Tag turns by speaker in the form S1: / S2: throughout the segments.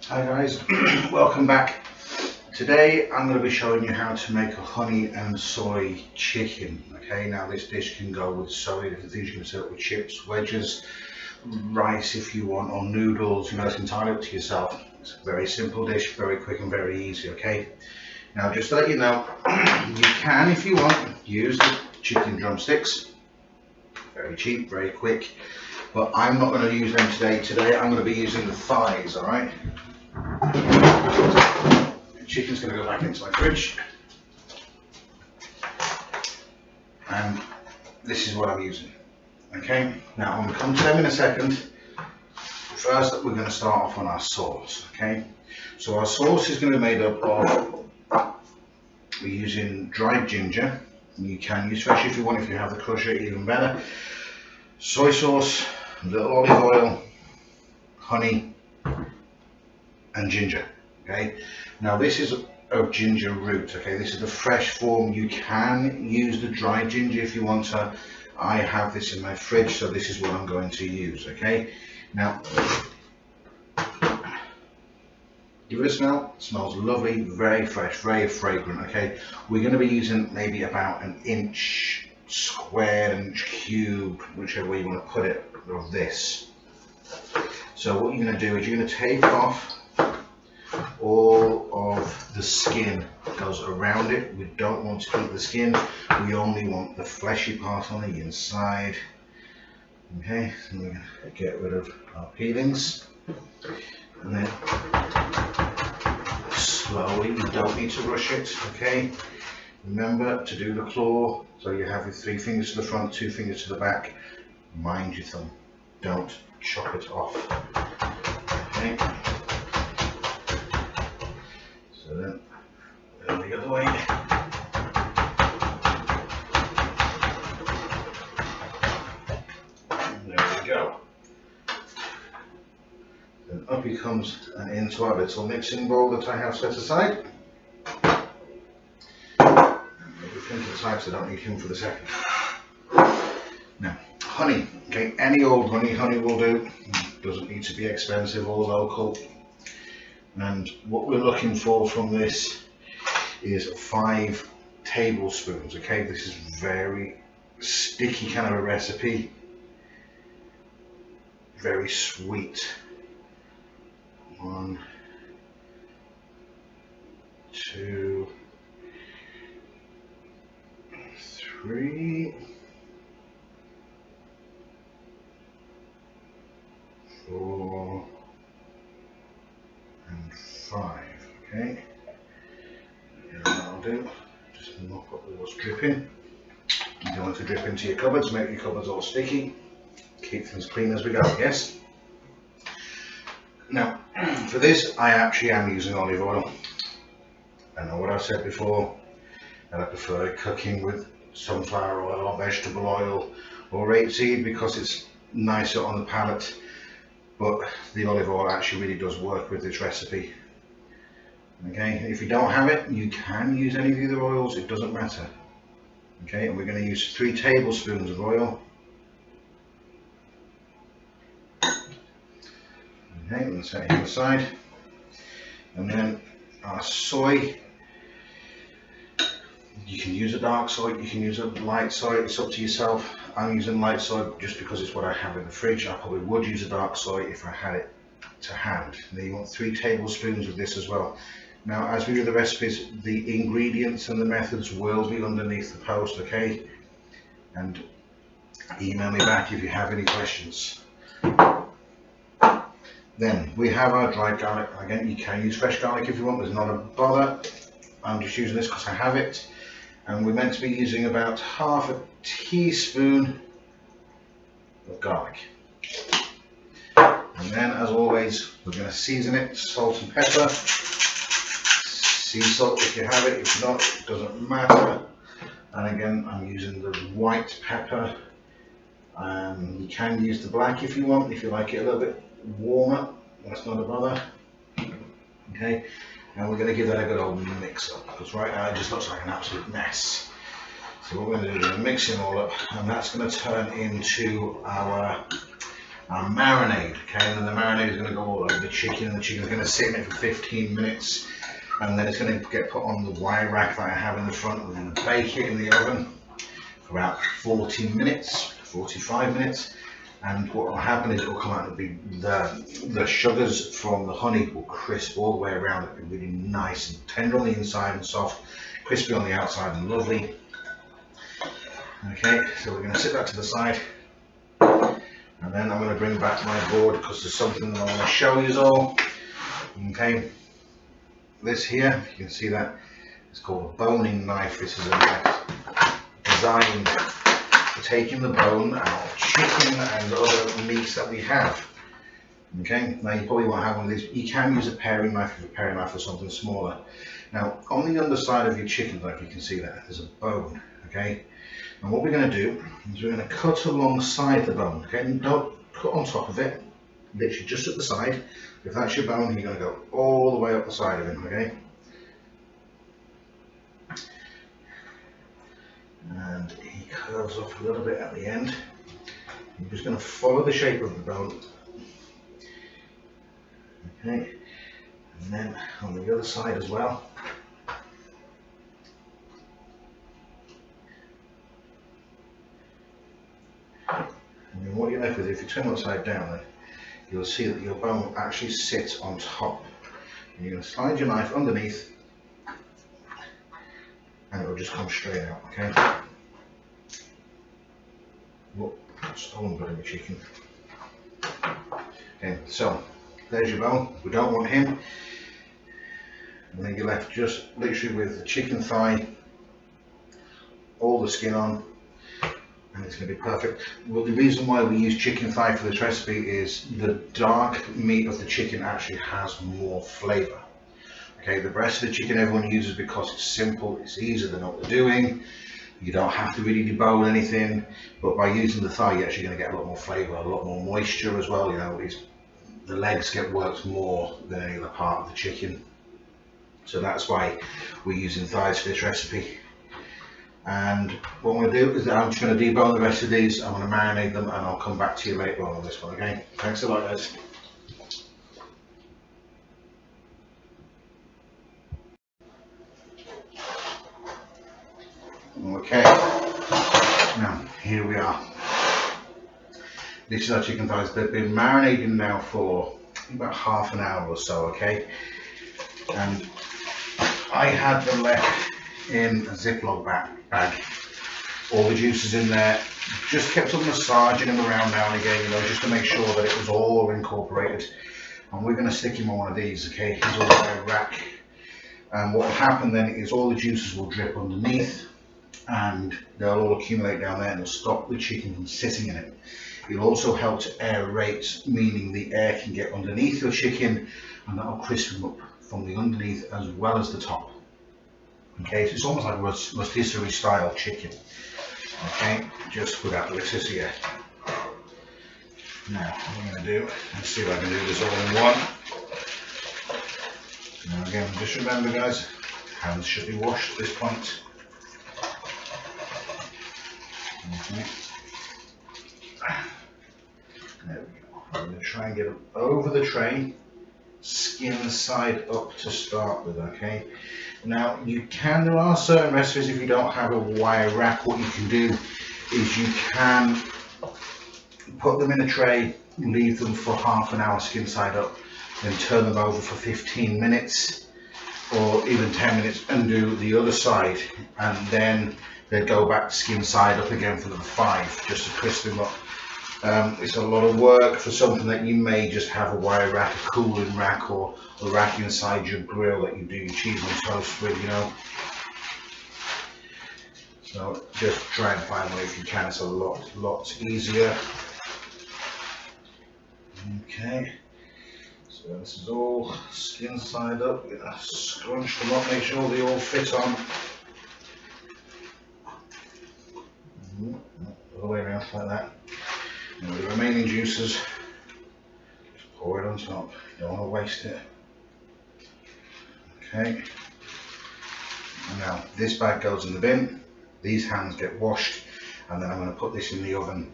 S1: Hi guys, welcome back. Today I'm going to be showing you how to make a honey and soy chicken. Okay, now this dish can go with so many different things. You can serve it with chips, wedges, rice if you want, or noodles. You know, it's entirely up to yourself. It's a very simple dish, very quick and very easy. Okay, now just to let you know, you can, if you want, use the chicken drumsticks. Very cheap, very quick. But I'm not going to use them today. Today I'm going to be using the thighs. All right. The chicken's going to go back into my fridge, and this is what I'm using. Okay, now I'm going to come to them in a second. First, we're going to start off on our sauce. Okay, so our sauce is going to be made up of, we're using dried ginger. You can use fresh if you want. If you have the crusher, even better. Soy sauce, a little olive oil, honey, and ginger. Okay, now this is of ginger root. Okay, this is the fresh form. You can use the dried ginger if you want to. I have this in my fridge, so this is what I'm going to use. Okay, now give it a smell. It smells lovely, very fresh, very fragrant. Okay, we're going to be using maybe about an inch square, inch cube, whichever way you want to put it, of this. So what you're going to do is you're going to take off all of the skin that goes around it. We don't want to keep the skin, we only want the fleshy part on the inside. Okay, so we're going to get rid of our peelings, and then slowly, you don't need to rush it. Okay, remember to do the claw, so you have your 3 fingers to the front, 2 fingers to the back. Mind your thumb, don't chop it off. Okay, so then the other way. And there we go. Then up he comes and into our little mixing bowl that I have set aside. Put him to the side so I don't need him for the second. Now, honey. Okay, any old honey will do. Doesn't need to be expensive or local. And what we're looking for from this is 5 tablespoons. Okay, this is very sticky kind of a recipe, very sweet. 1, 2, 3, 4, and 5. Okay, and that'll do. Just mop up what's dripping. You don't want to drip into your cupboards, make your cupboards all sticky. Keep things clean as we go, yes? Now, for this, I actually am using olive oil. I know what I've said before, and I prefer cooking with sunflower oil or vegetable oil or rapeseed because it's nicer on the palate. But the olive oil actually really does work with this recipe. Okay, if you don't have it, you can use any of the other oils, it doesn't matter. Okay, and we're going to use 3 tablespoons of oil. Okay, let's set it to the side. And then our soy. You can use a dark soy, you can use a light soy, it's up to yourself. I'm using light soy just because it's what I have in the fridge. I probably would use a dark soy if I had it to hand. Now you want 3 tablespoons of this as well. Now as we do the recipes, the ingredients and the methods will be underneath the post, okay? And email me back if you have any questions. Then we have our dried garlic. Again, you can use fresh garlic if you want, there's not a bother. I'm just using this because I have it. And we're meant to be using about half a teaspoon of garlic. And then, as always, we're going to season it, salt and pepper. Sea salt if you have it, if not, it doesn't matter. And again, I'm using the white pepper. You can use the black if you want, if you like it a little bit warmer, that's not a bother. Okay. And we're going to give that a good old mix up because right now it just looks like an absolute mess. So what we're going to do is mix it all up, and that's going to turn into our our marinade, okay, and then the marinade is going to go all over the chicken, and the chicken's going to sit in it for 15 minutes, and then it's going to get put on the wire rack that I have in the front, and we're going to bake it in the oven for about 40 minutes, 45 minutes, and what will happen is it will come out and be the sugars from the honey will crisp all the way around. It'll be really nice and tender on the inside and soft, crispy on the outside and lovely. Okay, so we're going to sit that to the side, and then I'm going to bring back my board because there's something that I want to show you all. Okay, this here, you can see that it's called a boning knife. This is a knife designed for taking the bone out of chicken and other meats that we have. Okay, now you probably won't have one of these. You can use a paring knife if a paring knife or something smaller. Now on the underside of your chicken knife, you can see that there's a bone. Okay, and what we're going to do is we're going to cut alongside the bone. Okay, and don't cut on top of it, literally just at the side. If that's your bone, you're going to go all the way up the side of it. Okay, and he curves off a little bit at the end. You're just going to follow the shape of the bone. Okay, and then on the other side as well. And then what you're left with, if you turn it upside down, you'll see that your bone will actually sit on top. And you're going to slide your knife underneath, and it will just come straight out. Okay. Look, stolen bit of the chicken. Okay, so there's your bone. We don't want him. And then you're left just literally with the chicken thigh, all the skin on, and it's going to be perfect. Well, the reason why we use chicken thigh for this recipe is the dark meat of the chicken actually has more flavour. Okay, the breast of the chicken everyone uses because it's simple, it's easy, they know what they're doing. You don't have to really debone anything, but by using the thigh, you're actually going to get a lot more flavour, a lot more moisture as well. You know, the legs get worked more than any other part of the chicken. So that's why we're using thighs for this recipe. And what I'm going to do is I'm just going to debone the rest of these. I'm going to marinate them, and I'll come back to you later on this one. Okay, thanks a lot, guys. Okay, now here we are. This is our chicken thighs. They've been marinating now for about half an hour or so. Okay, and I had them left in a Ziploc bag. All the juices in there. Just kept on massaging them around now and again, you know, just to make sure that it was all incorporated. And we're going to stick him on one of these. Okay, he's on a rack. And what will happen then is all the juices will drip underneath, and they'll all accumulate down there, and it'll stop the chicken from sitting in it. It'll also help to aerate, meaning the air can get underneath your chicken, and that'll crisp them up from the underneath as well as the top. Okay, so it's almost like a rotisserie style chicken. Okay, just without the rotisserie. Now, what I'm going to do, let's see if I can do this all in one. Now again, just remember guys, hands should be washed at this point. Okay. There we go. I'm going to try and get them over the tray, skin side up to start with, okay? Now there are certain recipes if you don't have a wire rack, what you can do is you can put them in a tray, leave them for half an hour skin side up, then turn them over for 15 minutes or even 10 minutes and do the other side, and then they'd go back skin side up again for the 5 just to crisp them up. It's a lot of work for something that you may just have a wire rack, a cooling rack, or a rack inside your grill that you do your cheese and toast with, you know. So just try and find one if you can. It's a lot easier. Okay, so this is all skin side up. We're gonna scrunch them up, make sure they all fit on. All the way around like that. And the remaining juices, just pour it on top. You don't want to waste it. Okay. And now this bag goes in the bin. These hands get washed, and then I'm going to put this in the oven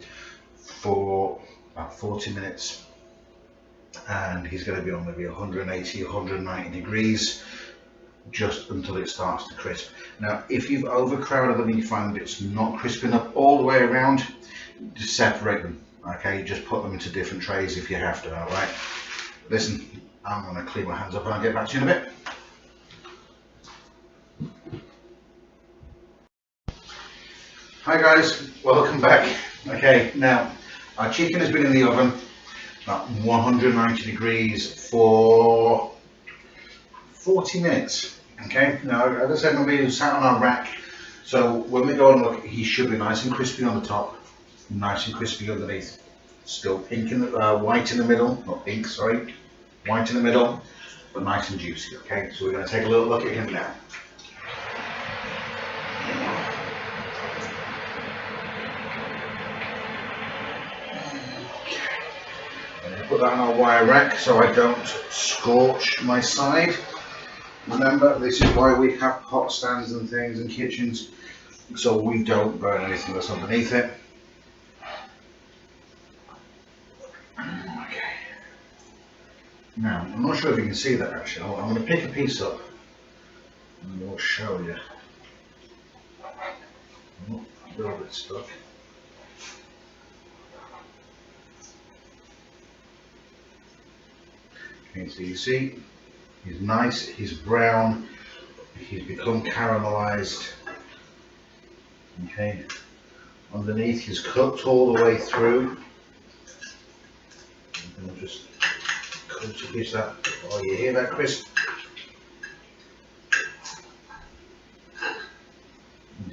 S1: for about 40 minutes, and he's going to be on maybe 180, 190 degrees just until it starts to crisp. Now, if you've overcrowded them and you find it's not crisping up all the way around, just separate them, okay? Just put them into different trays if you have to, all right? Listen, I'm going to clean my hands up and I'll get back to you in a bit. Hi guys, welcome back. Okay, now our chicken has been in the oven at 190 degrees for 40 minutes. Okay, now as I said, we'll be sat on our rack, so when we go and look, he should be nice and crispy on the top, nice and crispy underneath. Still pink in the white in the middle, not pink, sorry, white in the middle, but nice and juicy. Okay, so we're going to take a little look at him now. Put that on our wire rack so I don't scorch my side. Remember, this is why we have hot stands and things in kitchens, so we don't burn anything that's underneath it. Okay. Now, I'm not sure if you can see that actually. I'm going to pick a piece up and we'll show you. Oh, a little bit stuck. Okay, so you see, he's nice, he's brown, he's become caramelized. Okay, underneath he's cooked all the way through. And we'll just cut a piece of that. Oh, you hear that crisp?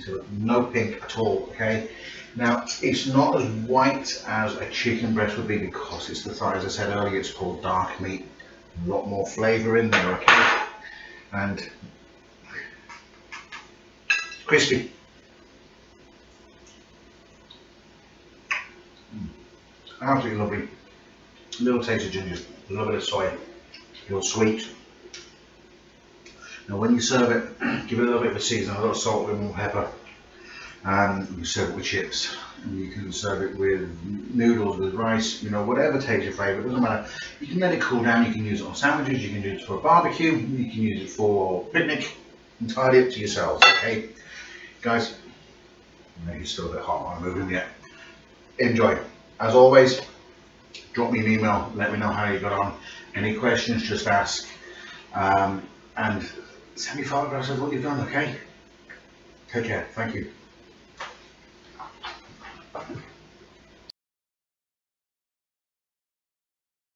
S1: So no pink at all. Okay, now it's not as white as a chicken breast would be because it's the thigh. As I said earlier, it's called dark meat. A lot more flavour in there, okay? And crispy. Absolutely lovely. A little taste of ginger, a little bit of soy, a little sweet. Now when you serve it, give it a little bit of a season, a little salt, a little pepper, and you serve it with chips. And you can serve it with noodles, with rice, you know, whatever takes your favourite, doesn't matter. You can let it cool down, you can use it on sandwiches, you can use it for a barbecue, you can use it for picnic, entirely up to yourselves, okay? Guys, maybe it's still a bit hot, I'm moving yet. Enjoy. As always, drop me an email, let me know how you got on. Any questions, just ask. And send me photographs of what you've done, okay? Take care, thank you.